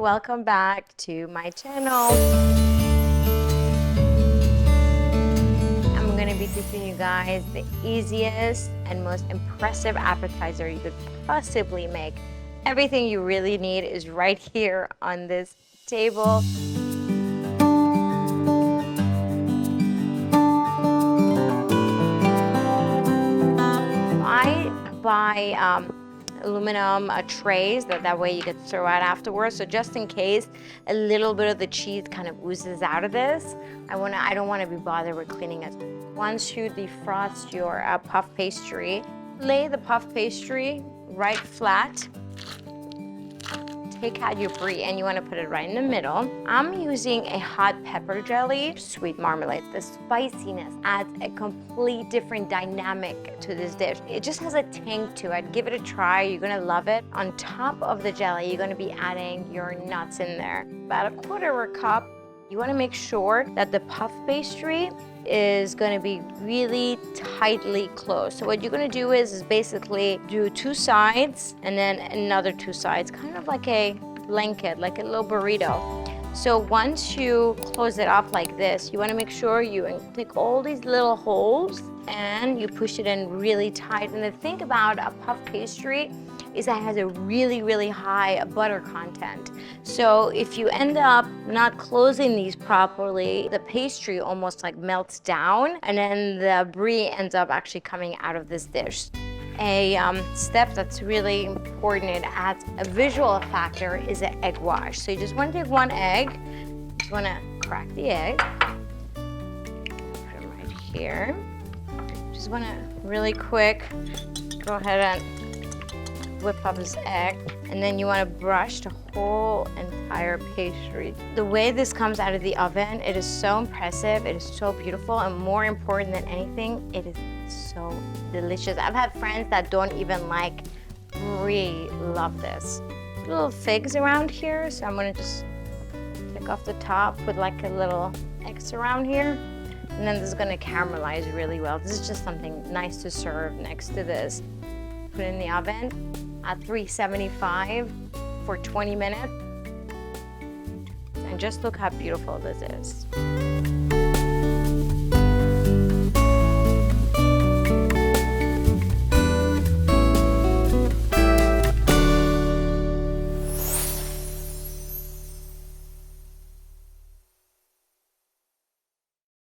welcome back to my channel. I'm gonna be teaching you guys the easiest and most impressive appetizer you could possibly make. Everything you really need is right here on this table. I buy aluminum trays that way you can throw out afterwards. So just in case a little bit of the cheese kind of oozes out of this, I don't want to be bothered with cleaning it. Once you defrost your puff pastry, lay the puff pastry right flat. Take out your brie and you want to put it right in the middle. I'm using a hot pepper jelly, sweet marmalade. The spiciness adds a complete different dynamic to this dish. It just has a tang to it. Give it a try, you're gonna love it. On top of the jelly, you're gonna be adding your nuts in there. About a quarter of a cup. You wanna make sure that the puff pastry is going to be really tightly closed. So what you're going to do is basically do two sides and then another two sides, kind of like a blanket, like a little burrito. So once you close it off like this, you want to make sure you take all these little holes and you push it in really tight. And the thing about a puff pastry is that it has a really, really high butter content. So if you end up not closing these properly, the pastry almost like melts down and then the brie ends up actually coming out of this dish. A step that's really important, it adds a visual factor, is an egg wash. So you just want to take one egg, just want to crack the egg, put them right here. Just want to really quick go ahead and whip up this egg, and then you want to brush the whole entire pastry. The way this comes out of the oven, it is so impressive, it is so beautiful, and more important than anything, it is so delicious. I've had friends that don't even like brie love this. Little figs around here, so I'm gonna just take off the top with like a little X around here, and then this is gonna caramelize really well. This is just something nice to serve next to this. Put it in the oven at 375 for 20 minutes. And just look how beautiful this is.